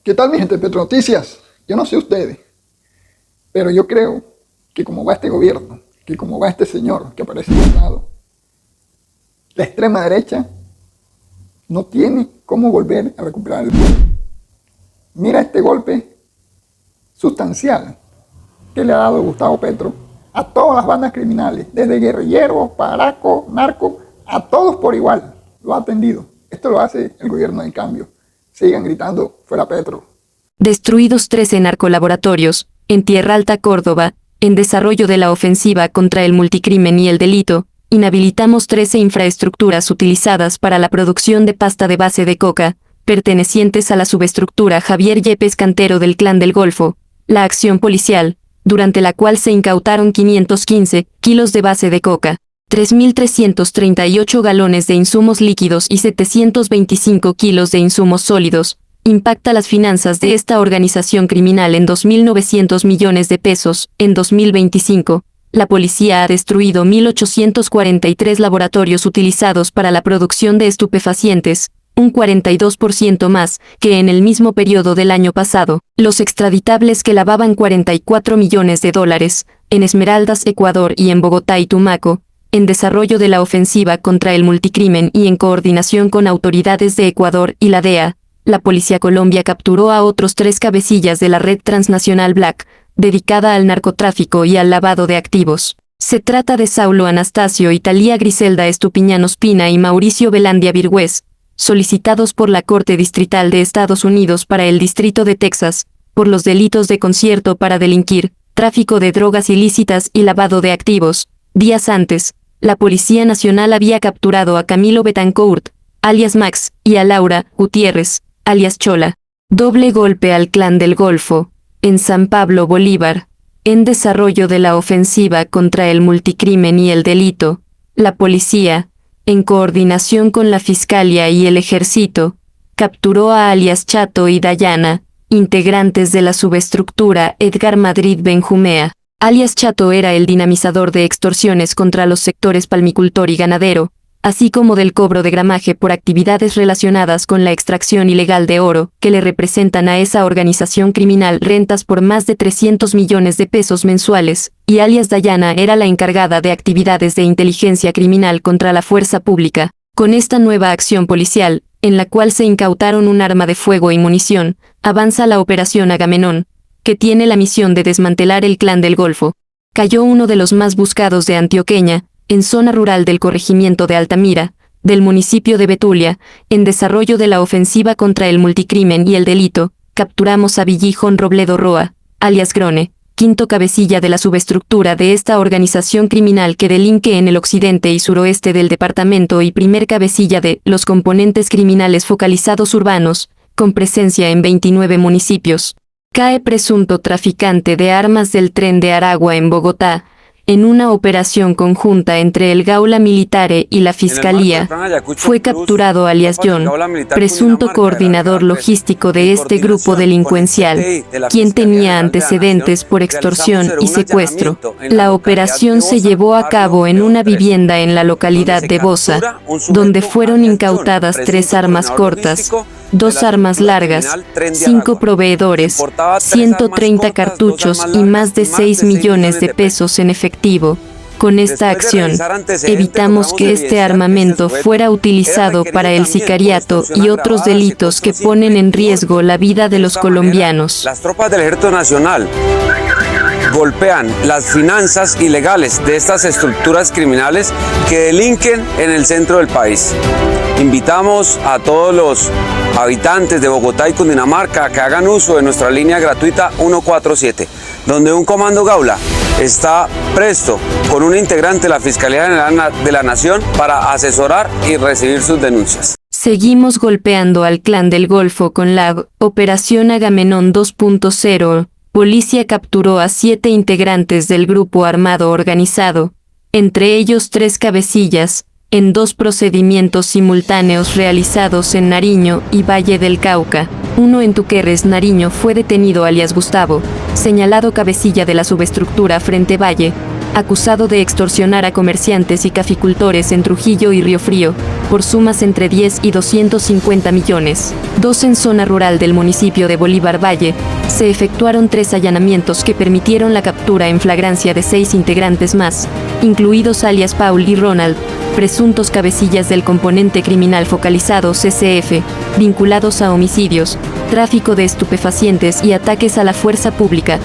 ¿Qué tal, mi gente de Petro Noticias? Yo no sé ustedes, pero yo creo que como va este gobierno, que como va este señor que aparece en el lado, la extrema derecha no tiene cómo volver a recuperar el poder. Mira este golpe sustancial que le ha dado Gustavo Petro a todas las bandas criminales, desde guerrilleros, paracos, narcos, a todos por igual. Lo ha atendido. Esto lo hace el gobierno del cambio. Sigan gritando, fuera Petro. Destruidos 13 narcolaboratorios, en Tierra Alta, Córdoba, en desarrollo de la ofensiva contra el multicrimen y el delito, inhabilitamos 13 infraestructuras utilizadas para la producción de pasta de base de coca, pertenecientes a la subestructura Javier Yepes Cantero del Clan del Golfo. La acción policial, durante la cual se incautaron 515 kilos de base de coca, 3.338 galones de insumos líquidos y 725 kilos de insumos sólidos, impacta las finanzas de esta organización criminal en 2.900 millones de pesos. En 2025, la policía ha destruido 1.843 laboratorios utilizados para la producción de estupefacientes, un 42% más que en el mismo periodo del año pasado. Los extraditables que lavaban 44 millones de dólares, en Esmeraldas, Ecuador y en Bogotá y Tumaco, en desarrollo de la ofensiva contra el multicrimen y en coordinación con autoridades de Ecuador y la DEA, la Policía Colombia capturó a otros 3 cabecillas de la red transnacional Black, dedicada al narcotráfico y al lavado de activos. Se trata de Saulo Anastasio y Talía Griselda Estupiñán Ospina y Mauricio Velandia Virgüez, solicitados por la Corte Distrital de Estados Unidos para el Distrito de Texas, por los delitos de concierto para delinquir, tráfico de drogas ilícitas y lavado de activos. Días antes, la Policía Nacional había capturado a Camilo Betancourt, alias Max, y a Laura Gutiérrez, alias Chola. Doble golpe al Clan del Golfo, en San Pablo Bolívar. En desarrollo de la ofensiva contra el multicrimen y el delito, la policía, en coordinación con la Fiscalía y el Ejército, capturó a alias Chato y Dayana, integrantes de la subestructura Edgar Madrid Benjumea. Alias Chato era el dinamizador de extorsiones contra los sectores palmicultor y ganadero, así como del cobro de gramaje por actividades relacionadas con la extracción ilegal de oro, que le representan a esa organización criminal rentas por más de 300 millones de pesos mensuales, y alias Dayana era la encargada de actividades de inteligencia criminal contra la fuerza pública. Con esta nueva acción policial, en la cual se incautaron un arma de fuego y munición, avanza la Operación Agamenón, que tiene la misión de desmantelar el Clan del Golfo. Cayó uno de los más buscados de Antioqueña, en zona rural del corregimiento de Altamira, del municipio de Betulia, en desarrollo de la ofensiva contra el multicrimen y el delito, capturamos a Villijón Robledo Roa, alias Grone, quinto cabecilla de la subestructura de esta organización criminal que delinque en el occidente y suroeste del departamento y primer cabecilla de los componentes criminales focalizados urbanos, con presencia en 29 municipios. Cae presunto traficante de armas del Tren de Aragua en Bogotá, en una operación conjunta entre el Gaula Militare y la Fiscalía. Fue capturado alias John, presunto coordinador logístico de este grupo delincuencial, quien tenía antecedentes por extorsión y secuestro. La operación se llevó a cabo en una vivienda en la localidad de Bosa, donde fueron incautadas 3 armas cortas, 2 armas largas, 5 proveedores, 130 cartuchos y más de 6 millones de pesos en efectivo. Con esta acción, evitamos que este armamento fuera utilizado para el sicariato y otros delitos que ponen en riesgo la vida de los colombianos. Las tropas del Ejército Nacional golpean las finanzas ilegales de estas estructuras criminales que delinquen en el centro del país. Invitamos a todos los habitantes de Bogotá y Cundinamarca a que hagan uso de nuestra línea gratuita 147, donde un comando Gaula está presto con un integrante de la Fiscalía General de la Nación para asesorar y recibir sus denuncias. Seguimos golpeando al Clan del Golfo con la Operación Agamenón 2.0. Policía capturó a 7 integrantes del grupo armado organizado, entre ellos 3 cabecillas, en 2 procedimientos simultáneos realizados en Nariño y Valle del Cauca. Uno en Tuquerres, Nariño, fue detenido alias Gustavo, señalado cabecilla de la subestructura Frente Valle, acusado de extorsionar a comerciantes y caficultores en Trujillo y Río Frío, por sumas entre 10 y 250 millones. 2 en zona rural del municipio de Bolívar Valle, se efectuaron 3 allanamientos que permitieron la captura en flagrancia de 6 integrantes más, incluidos alias Paul y Ronald, presuntos cabecillas del componente criminal focalizado CCF, vinculados a homicidios, tráfico de estupefacientes y ataques a la fuerza pública.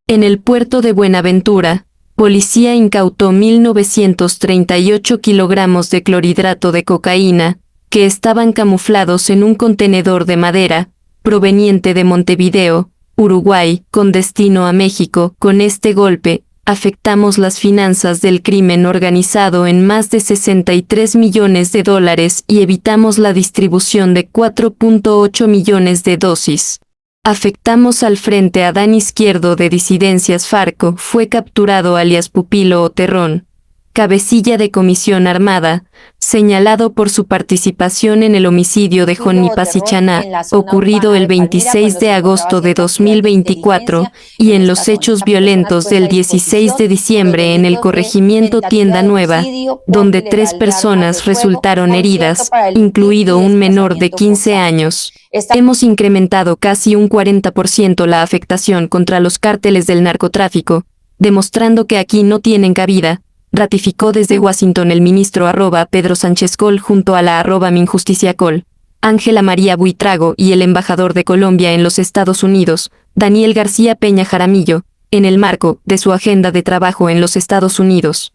En el puerto de Buenaventura, policía incautó 1.938 kilogramos de clorhidrato de cocaína, que estaban camuflados en un contenedor de madera, proveniente de Montevideo, Uruguay, con destino a México. Con este golpe, afectamos las finanzas del crimen organizado en más de 63 millones de dólares y evitamos la distribución de 4.8 millones de dosis. Afectamos al Frente Adán Izquierdo de Disidencias Farco, fue capturado alias Pupilo Oterrón, cabecilla de comisión armada, señalado por su participación en el homicidio de Johnny Pasichaná, ocurrido el 26 de agosto de 2024, y en los hechos violentos del 16 de diciembre en el corregimiento Tienda Nueva, donde 3 personas resultaron heridas, incluido un menor de 15 años. Hemos incrementado casi un 40% la afectación contra los cárteles del narcotráfico, demostrando que aquí no tienen cabida, ratificó desde Washington el ministro @Pedro Sánchez Col junto a la @Minjusticiacol, Ángela María Buitrago y el embajador de Colombia en los Estados Unidos, Daniel García Peña Jaramillo, en el marco de su agenda de trabajo en los Estados Unidos.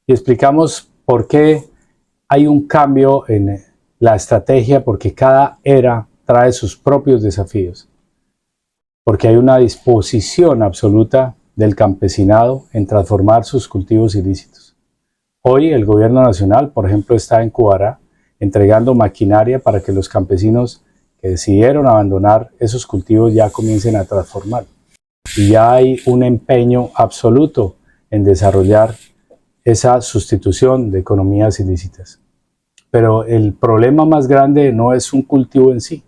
Y explicamos por qué hay un cambio en la estrategia, porque cada era trae sus propios desafíos, porque hay una disposición absoluta del campesinado en transformar sus cultivos ilícitos. Hoy el gobierno nacional, por ejemplo, está en Cubará entregando maquinaria para que los campesinos que decidieron abandonar esos cultivos ya comiencen a transformar. Y ya hay un empeño absoluto en desarrollar esa sustitución de economías ilícitas. Pero el problema más grande no es un cultivo en sí,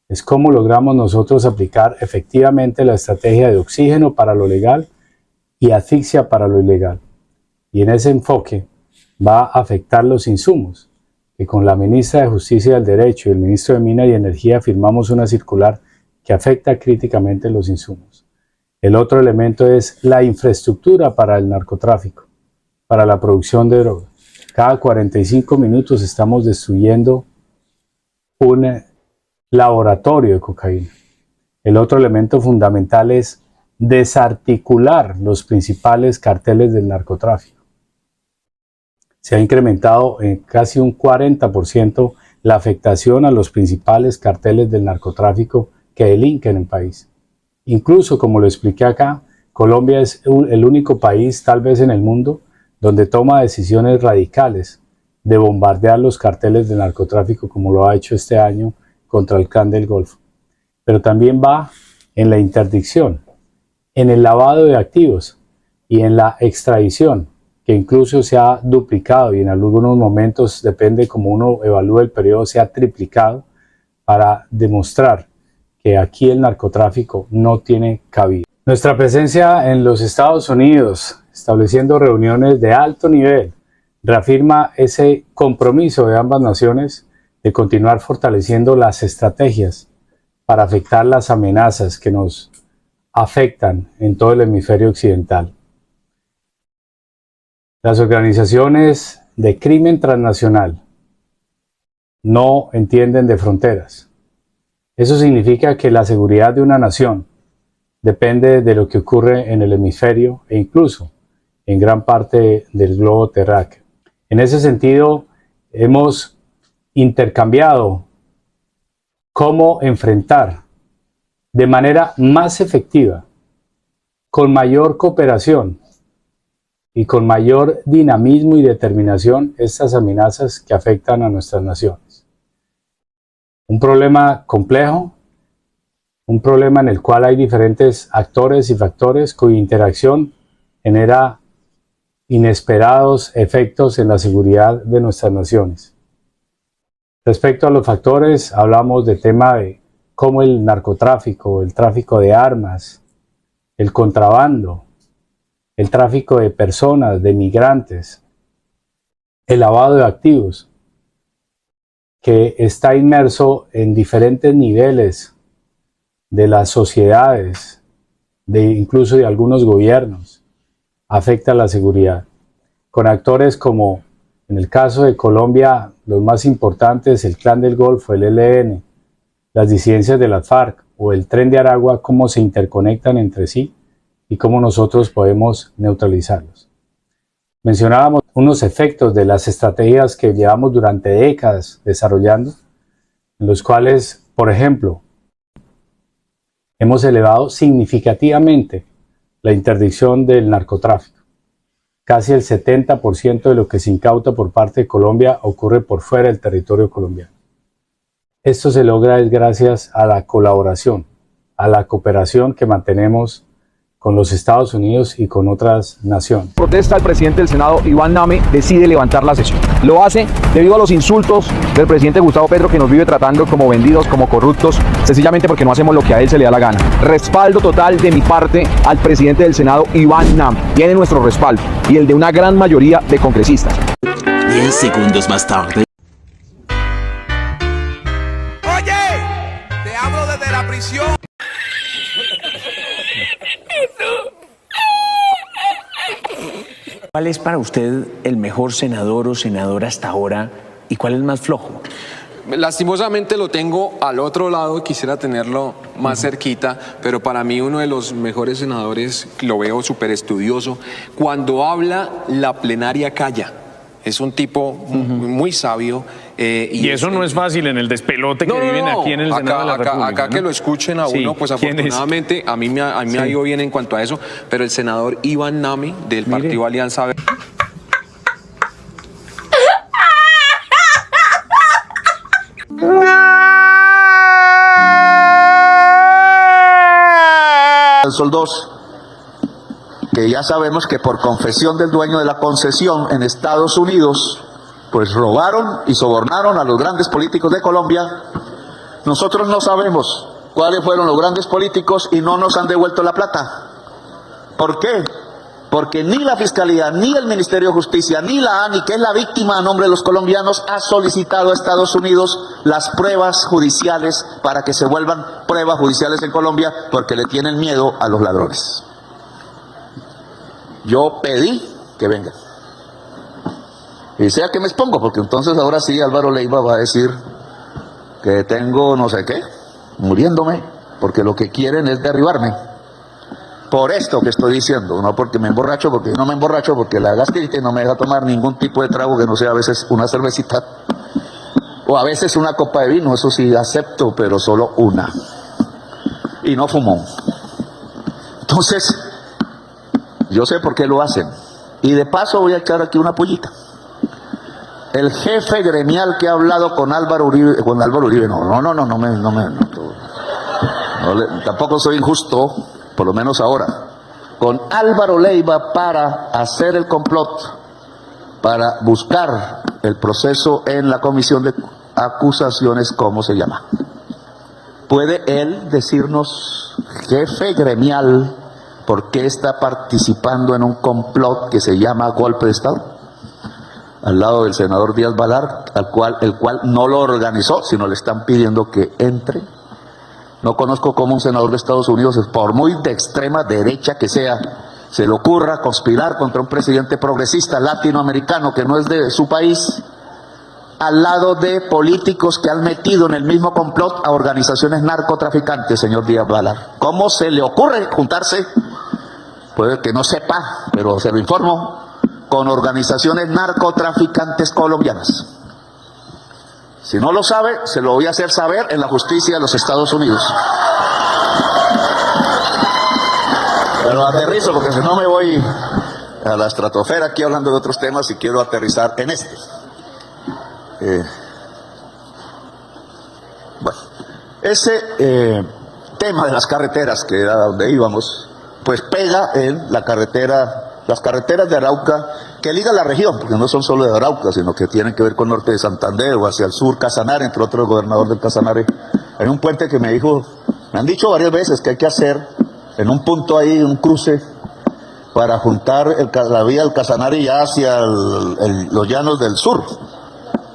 es cómo logramos nosotros aplicar efectivamente la estrategia de oxígeno para lo legal y asfixia para lo ilegal. Y en ese enfoque va a afectar los insumos, que con la ministra de Justicia y del Derecho y el ministro de Minas y Energía firmamos una circular que afecta críticamente los insumos. El otro elemento es la infraestructura para el narcotráfico, para la producción de drogas. Cada 45 minutos estamos destruyendo un laboratorio de cocaína. El otro elemento fundamental es desarticular los principales carteles del narcotráfico. Se ha incrementado en casi un 40% la afectación a los principales carteles del narcotráfico que delinquen en el país. Incluso, como lo expliqué acá, Colombia es el único país, tal vez en el mundo, donde toma decisiones radicales de bombardear los carteles del narcotráfico, como lo ha hecho este año contra el Clan del Golfo. Pero también va en la interdicción, en el lavado de activos y en la extradición, que incluso se ha duplicado y en algunos momentos, depende como uno evalúe el periodo, se ha triplicado para demostrar que aquí el narcotráfico no tiene cabida. Nuestra presencia en los Estados Unidos, estableciendo reuniones de alto nivel, reafirma ese compromiso de ambas naciones de continuar fortaleciendo las estrategias para afectar las amenazas que nos afectan en todo el hemisferio occidental. Las organizaciones de crimen transnacional no entienden de fronteras. Eso significa que la seguridad de una nación depende de lo que ocurre en el hemisferio e incluso en gran parte del globo terráqueo. En ese sentido, hemos intercambiado cómo enfrentar de manera más efectiva, con mayor cooperación y con mayor dinamismo y determinación estas amenazas que afectan a nuestras naciones. Un problema complejo, un problema en el cual hay diferentes actores y factores cuya interacción genera inesperados efectos en la seguridad de nuestras naciones. Respecto a los factores, hablamos del tema de cómo el narcotráfico, el tráfico de armas, el contrabando, el tráfico de personas, de migrantes, el lavado de activos, que está inmerso en diferentes niveles de las sociedades, incluso de algunos gobiernos, afecta a la seguridad. Con actores como, en el caso de Colombia, los más importantes, el Clan del Golfo, el ELN, las disidencias de las FARC o el Tren de Aragua, cómo se interconectan entre sí y cómo nosotros podemos neutralizarlos. Mencionábamos unos efectos de las estrategias que llevamos durante décadas desarrollando, en los cuales, por ejemplo, hemos elevado significativamente la interdicción del narcotráfico. Casi el 70% de lo que se incauta por parte de Colombia ocurre por fuera del territorio colombiano. Esto se logra gracias a la colaboración, a la cooperación que mantenemos con los Estados Unidos y con otras naciones. Protesta, el presidente del Senado, Iván Name, decide levantar la sesión. Lo hace debido a los insultos del presidente Gustavo Petro, que nos vive tratando como vendidos, como corruptos, sencillamente porque no hacemos lo que a él se le da la gana. Respaldo total de mi parte al presidente del Senado, Iván Name. Tiene nuestro respaldo y el de una gran mayoría de congresistas. 10 segundos más tarde. Oye, te hablo desde la prisión. ¿Cuál es para usted el mejor senador o senadora hasta ahora y cuál es el más flojo? Lastimosamente lo tengo al otro lado, quisiera tenerlo más cerquita, pero para mí uno de los mejores senadores, lo veo súper estudioso, cuando habla la plenaria calla. Es un tipo muy sabio. Y eso no es fácil en el despelote que viven aquí en el Senado de la República. Acá que lo escuchen a uno, pues afortunadamente a mí me ha ido bien en cuanto a eso, pero el senador Iván Name del Partido Alianza Verde. El Sol 2, que ya sabemos que por confesión del dueño de la concesión en Estados Unidos, pues robaron y sobornaron a los grandes políticos de Colombia. Nosotros no sabemos cuáles fueron los grandes políticos y no nos han devuelto la plata. ¿Por qué? Porque ni la Fiscalía, ni el Ministerio de Justicia, ni la ANI, que es la víctima a nombre de los colombianos, ha solicitado a Estados Unidos las pruebas judiciales para que se vuelvan pruebas judiciales en Colombia, porque le tienen miedo a los ladrones. Yo pedí que vengan. Y sea que me expongo, porque entonces ahora sí Álvaro Leiva va a decir que tengo no sé qué, muriéndome, porque lo que quieren es derribarme. Por esto que estoy diciendo, no porque me emborracho, porque no me emborracho, porque la gastritis no me deja tomar ningún tipo de trago que no sea a veces una cervecita, o a veces una copa de vino, eso sí acepto, pero solo una. Y no fumo. Entonces, yo sé por qué lo hacen. Y de paso voy a echar aquí una pollita. El jefe gremial que ha hablado con Álvaro Uribe, tampoco soy injusto, por lo menos ahora, con Álvaro Leiva para hacer el complot, para buscar el proceso en la comisión de acusaciones, ¿cómo se llama? ¿Puede él decirnos, jefe gremial, por qué está participando en un complot que se llama golpe de Estado? Al lado del senador Díaz Balar, el cual no lo organizó, sino le están pidiendo que entre. No conozco cómo un senador de Estados Unidos, por muy de extrema derecha que sea, se le ocurra conspirar contra un presidente progresista latinoamericano que no es de su país, al lado de políticos que han metido en el mismo complot a organizaciones narcotraficantes, señor Díaz Balar. ¿Cómo se le ocurre juntarse? Puede que no sepa, pero se lo informo, con organizaciones narcotraficantes colombianas. Si no lo sabe, se lo voy a hacer saber en la justicia de los Estados Unidos. Pero aterrizo, porque si no me voy a la estratosfera aquí hablando de otros temas y quiero aterrizar en este. Bueno, ese tema de las carreteras, que era donde íbamos, pues pega en la carretera, las carreteras de Arauca, que liga la región, porque no son solo de Arauca, sino que tienen que ver con norte de Santander o hacia el sur, Casanare, entre otros el gobernador del Casanare. Hay un puente que me han dicho varias veces que hay que hacer en un punto ahí, un cruce, para juntar la vía del Casanare ya hacia los llanos del sur.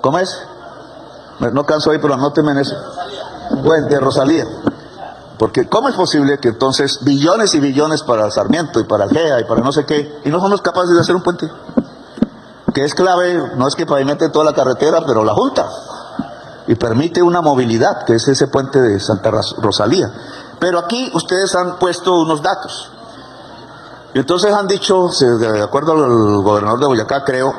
¿Cómo es? No canso ahí, pero anóteme en eso. Bueno, de Rosalía. Porque ¿cómo es posible que entonces billones y billones para Sarmiento y para Algea y para no sé qué, y no somos capaces de hacer un puente? Que es clave, no es que pavimente toda la carretera, pero la junta y permite una movilidad, que es ese puente de Santa Rosalía. Pero aquí ustedes han puesto unos datos. Y entonces han dicho, de acuerdo al gobernador de Boyacá, creo,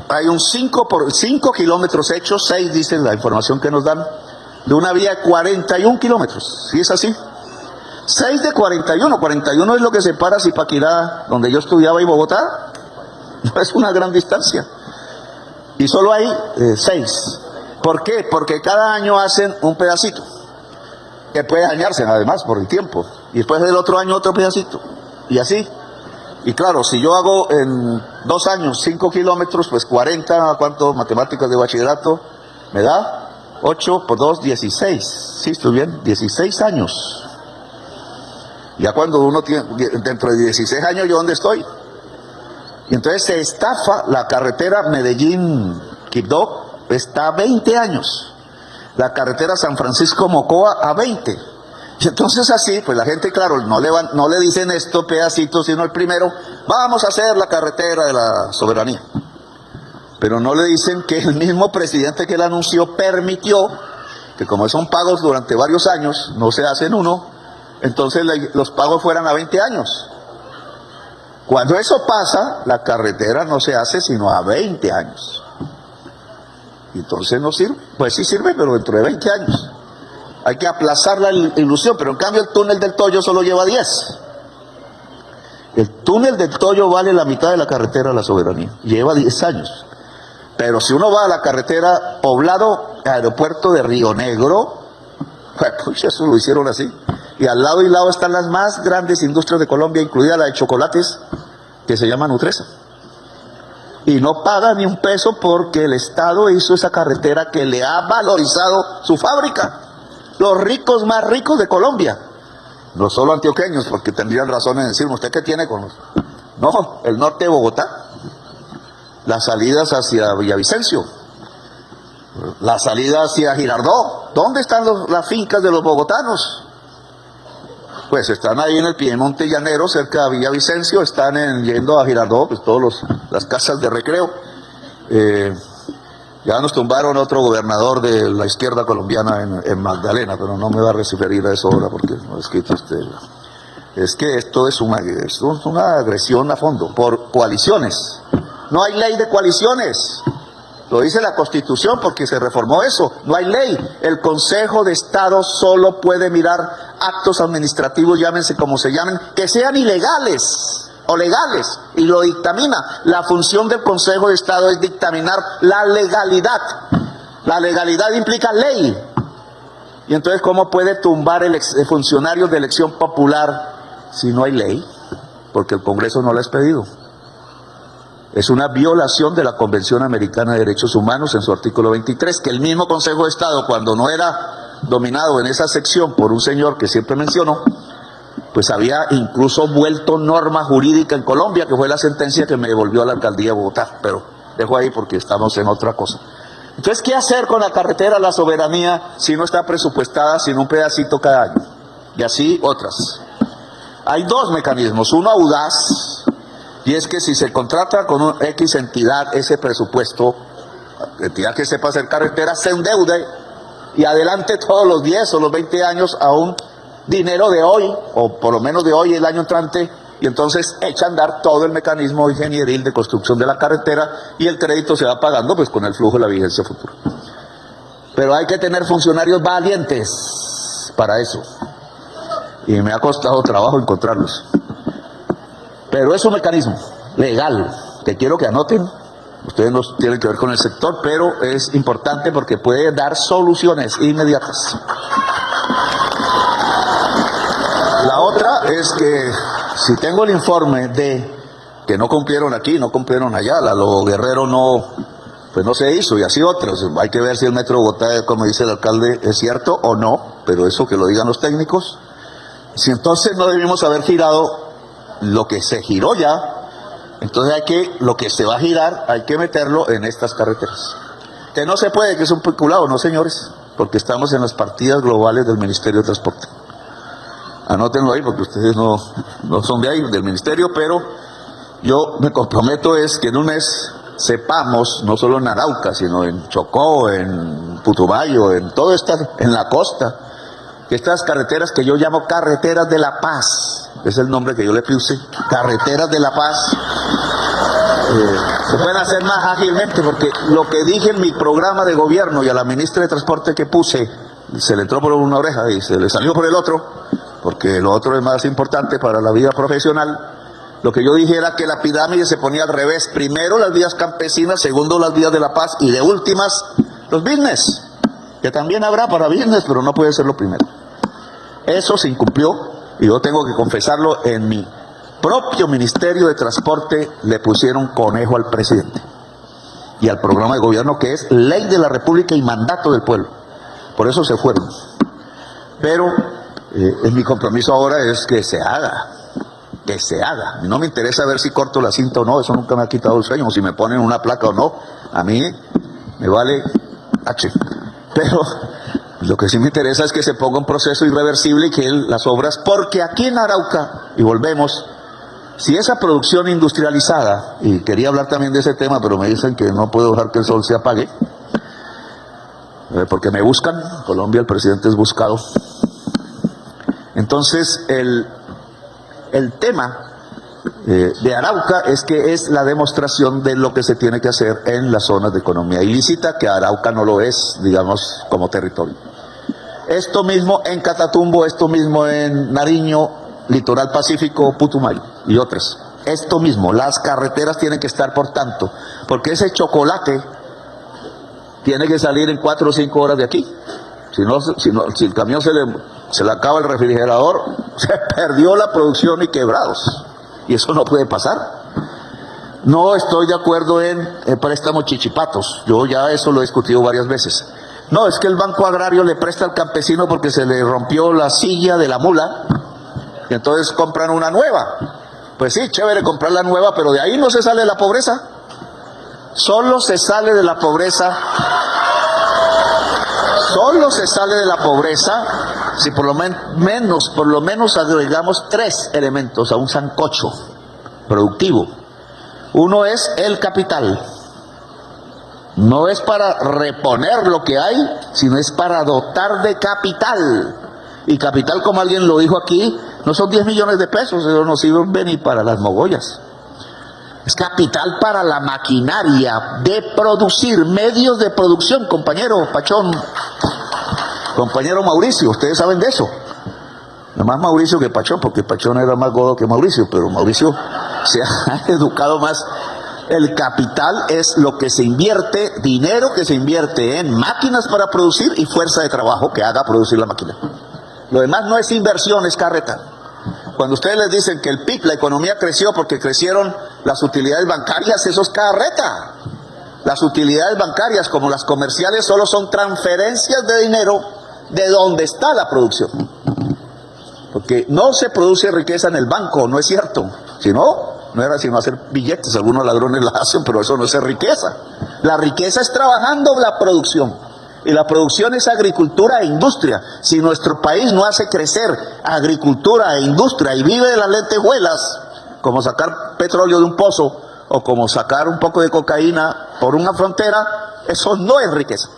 hay un 5 kilómetros hechos, 6 dicen la información que nos dan, de una vía de 41 kilómetros. ¿Sí es así? 6 de 41. 41 es lo que separa Zipaquirá, donde yo estudiaba, y Bogotá. No es una gran distancia. Y solo hay 6. ¿Por qué? Porque cada año hacen un pedacito, que puede dañarse además por el tiempo. Y después del otro año otro pedacito. Y así. Y claro, si yo hago en 2 años 5 kilómetros, pues 40, ¿cuánto? Matemáticas de bachillerato, me da 8 por 2, 16. ¿Sí, estoy bien? 16 años. Ya cuando uno tiene, dentro de 16 años, ¿yo dónde estoy? Y entonces se estafa la carretera Medellín-Quibdó, está a 20 años. La carretera San Francisco-Mocoa a 20. Y entonces así, pues la gente, claro, no le dicen esto pedacitos, sino el primero, vamos a hacer la carretera de la soberanía. Pero no le dicen que el mismo presidente que la anunció permitió que, como son pagos durante varios años, no se hacen uno, entonces los pagos fueran a 20 años. Cuando eso pasa, la carretera no se hace sino a 20 años. Entonces no sirve. Pues sí sirve, pero dentro de 20 años. Hay que aplazar la ilusión, pero en cambio el túnel del Toyo solo lleva 10. El túnel del Toyo vale la mitad de la carretera de la soberanía. Lleva 10 años. Pero si uno va a la carretera Poblado, aeropuerto de Río Negro, pues eso lo hicieron así. Y al lado y lado están las más grandes industrias de Colombia, incluida la de chocolates, que se llama Nutresa. Y no paga ni un peso porque el Estado hizo esa carretera que le ha valorizado su fábrica. Los ricos más ricos de Colombia. No solo antioqueños, porque tendrían razón en decirme, ¿usted qué tiene con los...? No, el norte de Bogotá. Las salidas hacia Villavicencio. La salida hacia Girardot. ¿Dónde están las fincas de los bogotanos? Pues están ahí en el Piedemonte Llanero, cerca de Villavicencio, están yendo a Girardot, pues todas las casas de recreo. Ya nos tumbaron otro gobernador de la izquierda colombiana en Magdalena, pero no me va a referir a eso ahora porque no he escrito usted. Es que esto es una agresión a fondo, por coaliciones. No hay ley de coaliciones. Lo dice la Constitución porque se reformó eso. No hay ley. El Consejo de Estado solo puede mirar actos administrativos, llámense como se llamen, que sean ilegales o legales, y lo dictamina. La función del Consejo de Estado es dictaminar la legalidad. La legalidad implica ley. Y entonces, ¿cómo puede tumbar funcionarios de elección popular si no hay ley? Porque el Congreso no la ha expedido. Es una violación de la Convención Americana de Derechos Humanos en su artículo 23, que el mismo Consejo de Estado, cuando no era dominado en esa sección por un señor que siempre menciono, pues había incluso vuelto norma jurídica en Colombia, que fue la sentencia que me devolvió a la alcaldía de Bogotá. Pero dejo ahí porque estamos en otra cosa. Entonces, ¿qué hacer con la carretera La Soberanía si no está presupuestada, sino un pedacito cada año? Y así otras. Hay 2 mecanismos, uno audaz, y es que si se contrata con una X entidad ese presupuesto, entidad que sepa hacer carretera, se endeude y adelante todos los 10 o los 20 años a un dinero de hoy, o por lo menos de hoy el año entrante, y entonces echa a andar todo el mecanismo ingenieril de construcción de la carretera y el crédito se va pagando pues con el flujo de la vigencia futura. Pero hay que tener funcionarios valientes para eso. Y me ha costado trabajo encontrarlos. Pero es un mecanismo legal que quiero que anoten. Ustedes no tienen que ver con el sector, pero es importante porque puede dar soluciones inmediatas. La otra es que si tengo el informe de que no cumplieron aquí, no cumplieron allá, la Lobo Guerrero pues no se hizo, y así otras. Hay que ver si el Metro de Bogotá, como dice el alcalde, es cierto o no, pero eso que lo digan los técnicos. Si entonces no debimos haber girado lo que se giró ya, entonces lo que se va a girar, hay que meterlo en estas carreteras. Que no se puede, que es un peculado, no señores, porque estamos en las partidas globales del Ministerio de Transporte. Anótenlo ahí porque ustedes no son de ahí, del ministerio, pero yo me comprometo es que en un mes sepamos, no solo en Arauca, sino en Chocó, en Putumayo, en todo en la costa, que estas carreteras que yo llamo carreteras de la paz, es el nombre que yo le puse, carreteras de la paz, se pueden hacer más ágilmente, porque lo que dije en mi programa de gobierno y a la ministra de Transporte que puse, se le entró por una oreja y se le salió por el otro, porque lo otro es más importante para la vida profesional. Lo que yo dije era que la pirámide se ponía al revés, primero las vías campesinas, segundo las vías de la paz y de últimas los business, que también habrá para business, pero no puede ser lo primero. Eso se incumplió y yo tengo que confesarlo, en mi propio Ministerio de Transporte le pusieron conejo al presidente y al programa de gobierno, que es ley de la República y mandato del pueblo. Por eso se fueron. Pero mi compromiso ahora es que se haga. Que se haga. No me interesa ver si corto la cinta o no, eso nunca me ha quitado el sueño, o si me ponen una placa o no, a mí me vale H. Pero lo que sí me interesa es que se ponga un proceso irreversible y que las obras, porque aquí en Arauca, y volvemos, si esa producción industrializada, y quería hablar también de ese tema, pero me dicen que no puedo dejar que el sol se apague, porque me buscan, en Colombia el presidente es buscado. Entonces, el tema de Arauca es que es la demostración de lo que se tiene que hacer en las zonas de economía ilícita, que Arauca no lo es, digamos, como territorio. Esto mismo en Catatumbo, esto mismo en Nariño, Litoral Pacífico, Putumayo y otras. Esto mismo, las carreteras tienen que estar, por tanto, porque ese chocolate tiene que salir en 4 o 5 horas de aquí. Si el camión se le acaba el refrigerador, se perdió la producción y quebrados. Y eso no puede pasar. No estoy de acuerdo en préstamos chichipatos. Yo ya eso lo he discutido varias veces. No, es que el Banco Agrario le presta al campesino porque se le rompió la silla de la mula y entonces compran una nueva. Pues sí, chévere comprar la nueva, pero de ahí no se sale de la pobreza. Solo se sale de la pobreza si por lo menos agregamos 3 elementos a un sancocho productivo. Uno es el capital. No es para reponer lo que hay, sino es para dotar de capital. Y capital, como alguien lo dijo aquí, no son 10 millones de pesos, eso no sirve ni para las mogollas. Es capital para la maquinaria de producir, medios de producción, compañero Pachón, compañero Mauricio, ustedes saben de eso. Más Mauricio que Pachón, porque Pachón era más godo que Mauricio, pero Mauricio se ha educado más. El capital es lo que se invierte, dinero que se invierte en máquinas para producir y fuerza de trabajo que haga producir la máquina. Lo demás no es inversión, es carreta. Cuando ustedes les dicen que el PIB, la economía creció porque crecieron las utilidades bancarias, eso es carreta. Las utilidades bancarias, como las comerciales, solo son transferencias de dinero de donde está la producción. Porque no se produce riqueza en el banco, no es cierto. Si no, no era sino hacer billetes, algunos ladrones la hacen, pero eso no es riqueza. La riqueza es trabajando la producción. Y la producción es agricultura e industria. Si nuestro país no hace crecer agricultura e industria y vive de las lentejuelas, como sacar petróleo de un pozo o como sacar un poco de cocaína por una frontera, eso no es riqueza.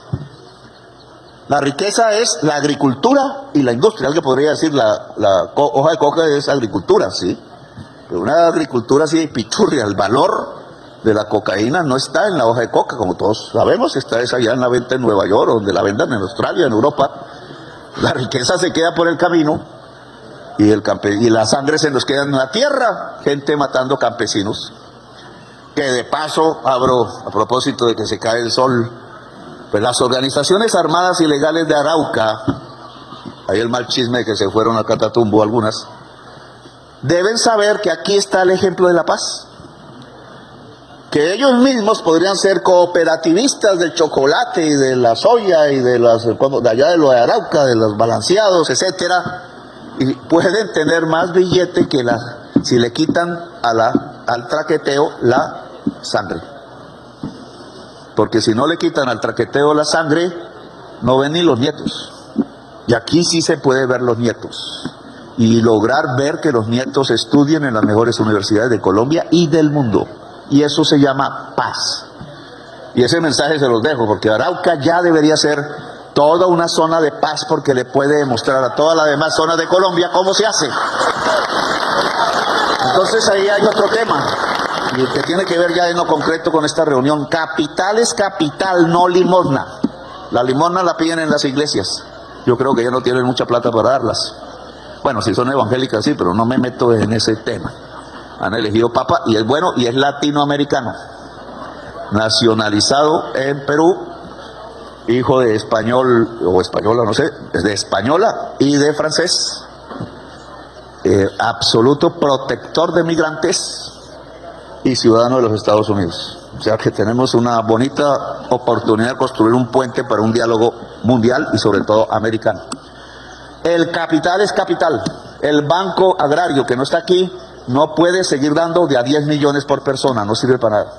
La riqueza es la agricultura y la industria. Alguien podría decir la hoja de coca es agricultura, sí. Pero una agricultura así de pichurria, el valor de la cocaína no está en la hoja de coca, como todos sabemos, está esa allá en la venta en Nueva York, donde la vendan en Australia, en Europa. La riqueza se queda por el camino y la sangre se nos queda en la tierra, gente matando campesinos. Que de paso, abro a propósito de que se cae el sol, pues las organizaciones armadas ilegales de Arauca, hay el mal chisme de que se fueron a Catatumbo algunas, deben saber que aquí está el ejemplo de la paz. Que ellos mismos podrían ser cooperativistas del chocolate y de la soya y de allá de lo de Arauca, de los balanceados, etcétera, y pueden tener más billete que si le quitan al traqueteo la sangre. Porque si no le quitan al traqueteo la sangre, no ven ni los nietos. Y aquí sí se puede ver los nietos. Y lograr ver que los nietos estudien en las mejores universidades de Colombia y del mundo. Y eso se llama paz. Y ese mensaje se los dejo, porque Arauca ya debería ser toda una zona de paz, porque le puede demostrar a todas las demás zonas de Colombia cómo se hace. Entonces ahí hay otro tema, y que tiene que ver ya en lo concreto con esta reunión. Capital es capital, no limosna. La limosna la piden en las iglesias. Yo creo que ya no tienen mucha plata para darlas. Bueno, si son evangélicas sí, pero no me meto en ese tema. Han elegido papa y es bueno y es latinoamericano. Nacionalizado en Perú, hijo de español o española, no sé, de española y de francés. Absoluto protector de migrantes y ciudadano de los Estados Unidos. O sea que tenemos una bonita oportunidad de construir un puente para un diálogo mundial y sobre todo americano. El capital es capital. El Banco Agrario, que no está aquí, no puede seguir dando de a 10 millones por persona, no sirve para nada.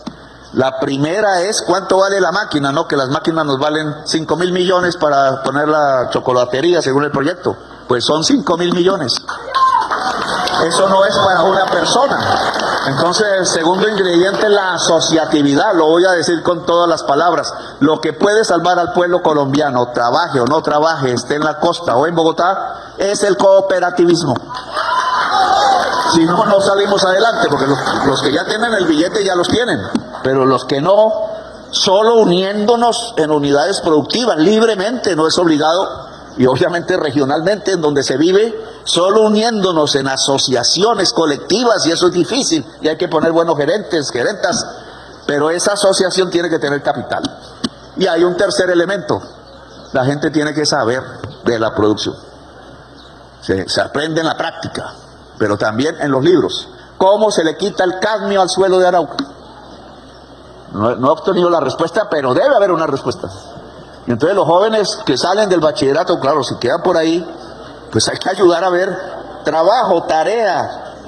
La primera es cuánto vale la máquina, ¿no? Que las máquinas nos valen 5.000 millones para poner la chocolatería según el proyecto. Pues son 5.000 millones. Eso no es para una persona. Entonces, el segundo ingrediente es la asociatividad, lo voy a decir con todas las palabras. Lo que puede salvar al pueblo colombiano, trabaje o no trabaje, esté en la costa o en Bogotá, es el cooperativismo. Si no, no salimos adelante, porque los que ya tienen el billete ya los tienen, pero los que no, solo uniéndonos en unidades productivas, libremente, no es obligado, y obviamente regionalmente en donde se vive, solo uniéndonos en asociaciones colectivas, y eso es difícil, y hay que poner buenos gerentes, gerentas, pero esa asociación tiene que tener capital. Y hay un tercer elemento, la gente tiene que saber de la producción. Se aprende en la práctica, pero también en los libros. ¿Cómo se le quita el cadmio al suelo de Arauca? No he obtenido la respuesta, pero debe haber una respuesta. Y entonces los jóvenes que salen del bachillerato, claro, si quedan por ahí, pues hay que ayudar a ver trabajo, tarea,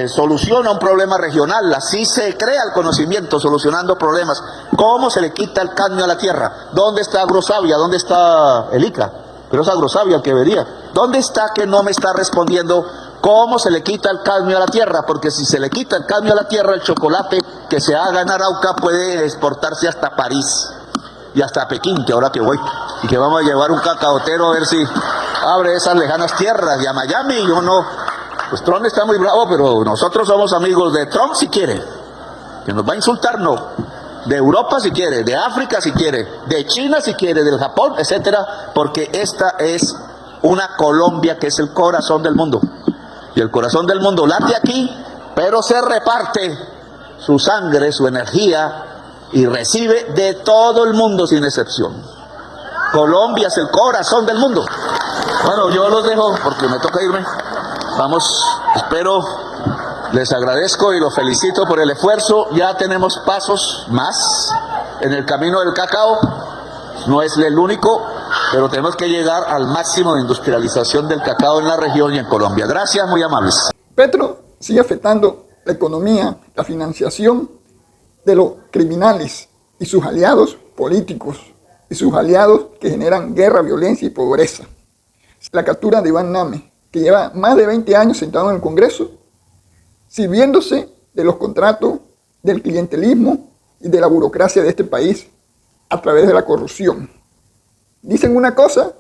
solución a un problema regional. Así se crea el conocimiento, solucionando problemas. ¿Cómo se le quita el cadmio a la tierra? ¿Dónde está Agrosavia? ¿Dónde está el ICA? Pero es Agrosavia el que vería. ¿Dónde está que no me está respondiendo? ¿Cómo se le quita el cadmio a la tierra? Porque si se le quita el cadmio a la tierra, el chocolate que se haga en Arauca puede exportarse hasta París y hasta Pekín, que ahora que voy, y que vamos a llevar un cacaotero a ver si abre esas lejanas tierras, y a Miami. Yo no, pues Trump está muy bravo, pero nosotros somos amigos de Trump si quiere, que nos va a insultar, no, de Europa si quiere, de África si quiere, de China si quiere, del Japón, etcétera, porque esta es una Colombia que es el corazón del mundo, y el corazón del mundo late aquí, pero se reparte su sangre, su energía, y recibe de todo el mundo sin excepción. Colombia es el corazón del mundo. Bueno, yo los dejo porque me toca irme. Vamos, espero, les agradezco y los felicito por el esfuerzo. Ya tenemos pasos más en el camino del cacao. No es el único, pero tenemos que llegar al máximo de industrialización del cacao en la región y en Colombia. Gracias, muy amables. Petro sigue afectando la economía, la financiación de los criminales y sus aliados políticos y sus aliados que generan guerra, violencia y pobreza. La captura de Iván Name, que lleva más de 20 años sentado en el Congreso, sirviéndose de los contratos, del clientelismo y de la burocracia de este país a través de la corrupción. Dicen una cosa,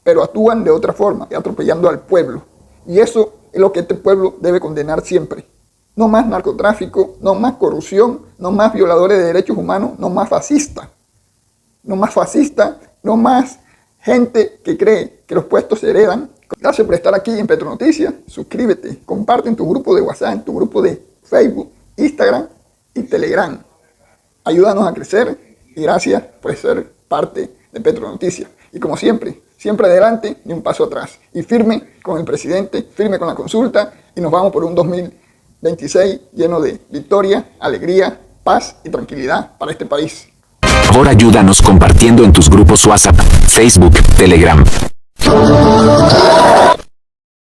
pero actúan de otra forma, atropellando al pueblo. Y eso es lo que este pueblo debe condenar siempre. No más narcotráfico, no más corrupción, no más violadores de derechos humanos, no más fascistas. No más fascistas, no más gente que cree que los puestos se heredan. Gracias por estar aquí en Petronoticias. Suscríbete, comparte en tu grupo de WhatsApp, en tu grupo de Facebook, Instagram y Telegram. Ayúdanos a crecer y gracias por ser parte de Petronoticias. Y como siempre, siempre adelante ni un paso atrás. Y firme con el presidente, firme con la consulta y nos vamos por un 2026 lleno de victoria, alegría, paz y tranquilidad para este país. Ahora ayúdanos compartiendo en tus grupos WhatsApp, Facebook, Telegram.